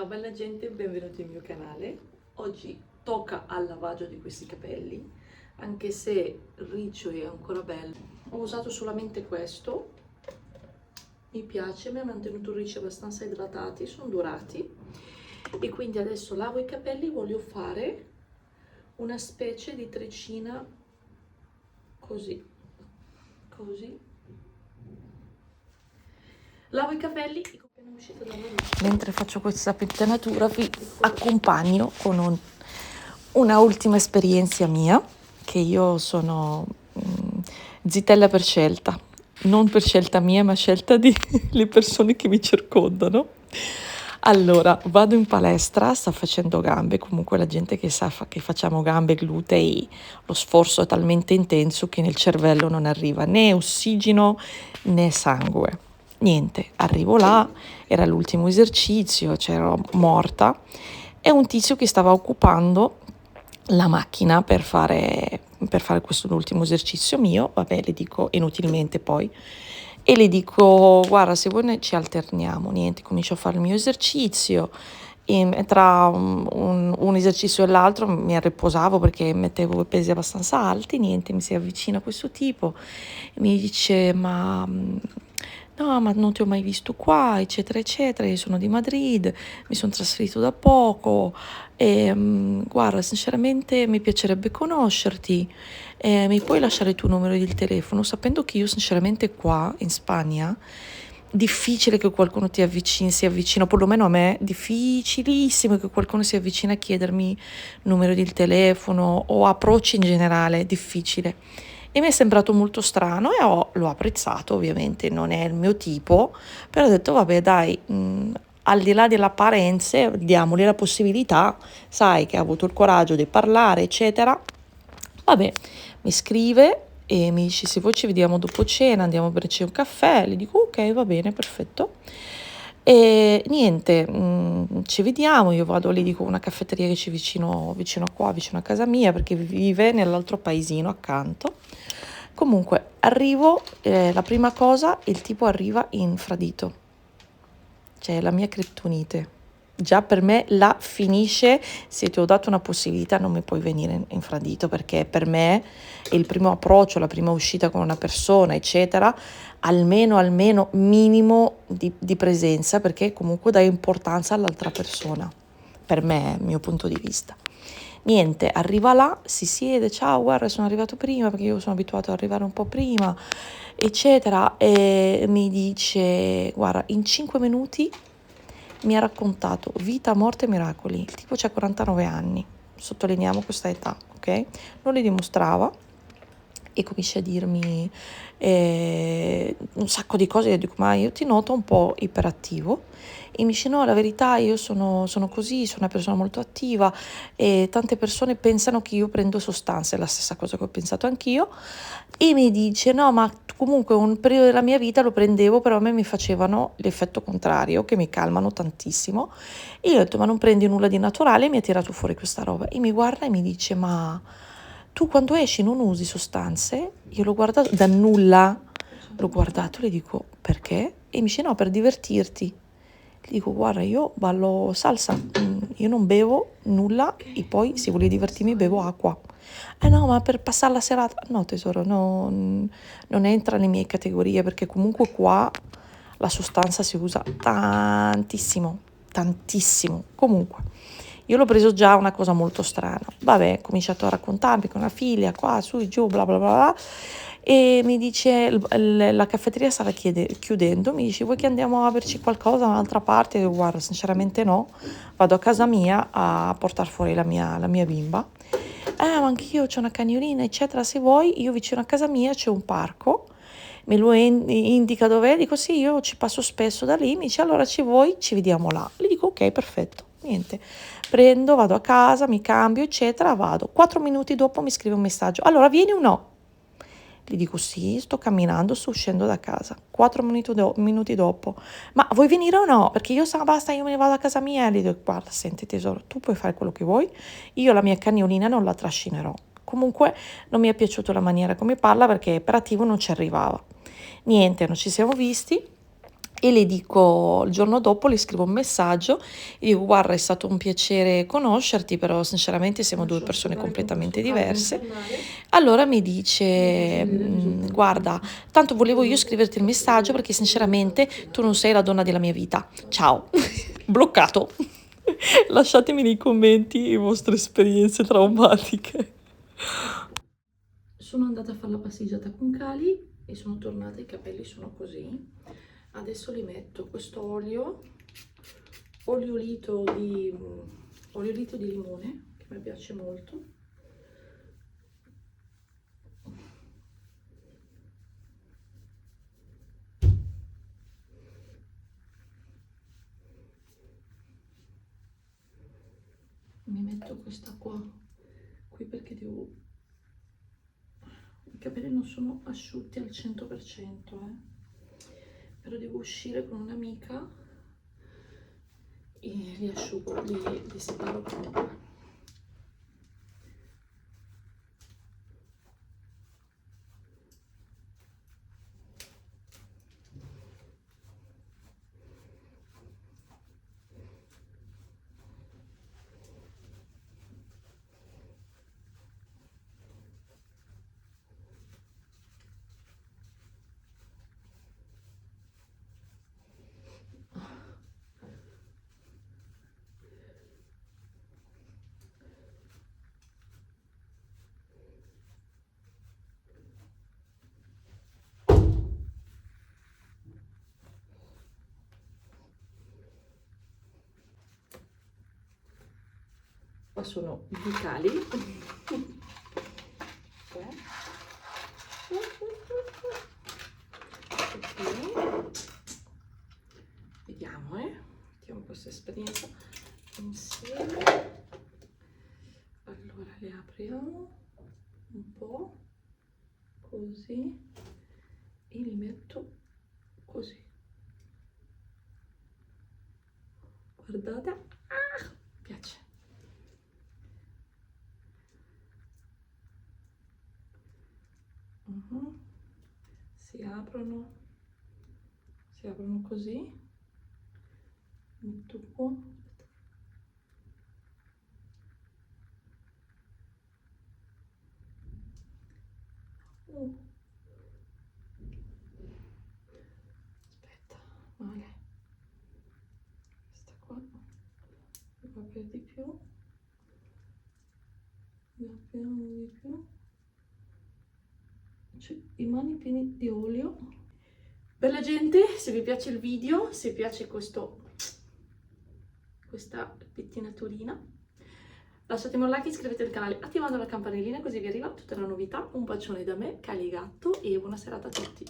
Ciao bella gente, benvenuti nel mio canale. Oggi tocca al lavaggio di questi capelli, anche se il riccio è ancora bello. Ho usato solamente questo, mi piace, mi ha mantenuto il riccio abbastanza idratati, sono durati. E quindi adesso lavo i capelli, voglio fare una specie di treccina così, così. Lavo i capelli appena uscita dalla doccia. Mentre faccio questa pettinatura vi accompagno con una ultima esperienza mia, che io sono zitella per scelta, non per scelta mia, ma scelta delle persone che mi circondano. Allora, vado in palestra, sto facendo gambe, comunque la gente che sa che facciamo gambe, glutei, lo sforzo è talmente intenso che nel cervello non arriva né ossigeno né sangue. Niente, arrivo là, era l'ultimo esercizio, c'ero morta e un tizio che stava occupando la macchina per fare questo ultimo esercizio mio, vabbè le dico inutilmente poi, e le dico guarda se vuoi ci alterniamo, niente, comincio a fare il mio esercizio e tra un esercizio e l'altro mi riposavo perché mettevo pesi abbastanza alti, niente, mi si avvicina questo tipo e mi dice no, ma non ti ho mai visto qua, eccetera, eccetera, io sono di Madrid, mi sono trasferito da poco e guarda, sinceramente mi piacerebbe conoscerti, mi puoi lasciare il tuo numero di telefono, sapendo che io sinceramente qua in Spagna difficile che qualcuno si avvicina, o perlomeno a me, difficilissimo che qualcuno si avvicina a chiedermi numero di telefono o approcci in generale, difficile. E mi è sembrato molto strano e l'ho apprezzato, ovviamente non è il mio tipo, però ho detto vabbè dai, al di là delle apparenze, diamogli la possibilità, sai che ha avuto il coraggio di parlare, eccetera. Vabbè, mi scrive e mi dice se vuoi ci vediamo dopo cena, andiamo a berci un caffè, le dico ok, va bene, perfetto. E niente, ci vediamo, io vado lì, dico una caffetteria che c'è vicino a qua, vicino a casa mia, perché vive nell'altro paesino accanto. Comunque, arrivo, la prima cosa, il tipo arriva infradito, cioè la mia criptonite. Già per me la finisce, se ti ho dato una possibilità non mi puoi venire infradito, perché per me è il primo approccio, la prima uscita con una persona, eccetera, almeno minimo di presenza, perché comunque dai importanza all'altra persona, per me, mio punto di vista. Niente, arriva là, si siede, ciao, guarda, sono arrivato prima perché io sono abituato ad arrivare un po' prima, eccetera, e mi dice, guarda, in 5 minuti mi ha raccontato vita, morte e miracoli. Il tipo c'ha 49 anni, sottolineiamo questa età, ok? Non li dimostrava e comincia a dirmi un sacco di cose. Io dico, ma io ti noto un po' iperattivo. E mi dice, no, la verità, io sono così, sono una persona molto attiva e tante persone pensano che io prendo sostanze, è la stessa cosa che ho pensato anch'io. E mi dice, no, ma comunque un periodo della mia vita lo prendevo, però a me mi facevano l'effetto contrario, che mi calmano tantissimo. E io ho detto, ma non prendi nulla di naturale? E mi ha tirato fuori questa roba. E mi guarda e mi dice, ma tu quando esci non usi sostanze? Io l'ho guardato da nulla, l'ho guardato e le dico, perché? E mi dice, no, per divertirti. Gli dico, guarda, io ballo salsa, io non bevo nulla e poi se voglio divertirmi bevo acqua. No, ma per passare la serata... No, tesoro, non entra nelle mie categorie perché comunque qua la sostanza si usa tantissimo, tantissimo. Comunque, io l'ho preso già una cosa molto strana. Vabbè, ho cominciato a raccontarmi con la figlia, qua, su, e giù, bla bla bla bla. E mi dice, la caffetteria stava chiudendo, mi dice, vuoi che andiamo a berci qualcosa da un'altra parte? Io, guarda, sinceramente no, vado a casa mia a portare fuori la mia bimba. Ma anch'io c'ho una cagnolina, eccetera, se vuoi, io vicino a casa mia c'è un parco, me lo indica dov'è, dico sì, io ci passo spesso da lì, mi dice allora ci vuoi, ci vediamo là. Gli dico ok, perfetto, niente, prendo, vado a casa, mi cambio, eccetera, vado. 4 minuti dopo mi scrive un messaggio, allora vieni o no? Gli dico sì, sto camminando, sto uscendo da casa. 4 minuti dopo, ma vuoi venire o no? Perché io basta, io me ne vado a casa mia. E gli dico, guarda, senti tesoro, tu puoi fare quello che vuoi, io la mia cagnolina non la trascinerò. Comunque non mi è piaciuta la maniera come parla perché per attivo non ci arrivava. Niente, non ci siamo visti e le dico, il giorno dopo le scrivo un messaggio e dico guarda è stato un piacere conoscerti, però sinceramente siamo due persone completamente diverse. Allora mi dice guarda, tanto volevo io scriverti il messaggio perché sinceramente tu non sei la donna della mia vita. Ciao. Bloccato. Lasciatemi nei commenti le vostre esperienze traumatiche. Sono andata a fare la passeggiata con Cali e sono tornata, i capelli sono così. Adesso li metto questo oliolito di limone, che mi piace molto. Mi metto questa qui perché i capelli non sono asciutti al 100%, però devo uscire con un'amica e li asciugo, li separo comunque. Qua sono i Cali. Vediamo, mettiamo questa esperienza insieme. Allora le apriamo un po' così e li metto così. Guardate, mi piace. Si aprono così, metto qua. Aspetta, male. Questa qua devo aprire di più. Ne apriamo di più. Cioè, i mani pieni di olio. Bella gente, se vi piace il video, se vi piace questa pettinaturina, lasciatemi un like, iscrivetevi al canale attivando la campanellina così vi arriva tutte le novità. Un bacione da me, Cali Gatto, e buona serata a tutti.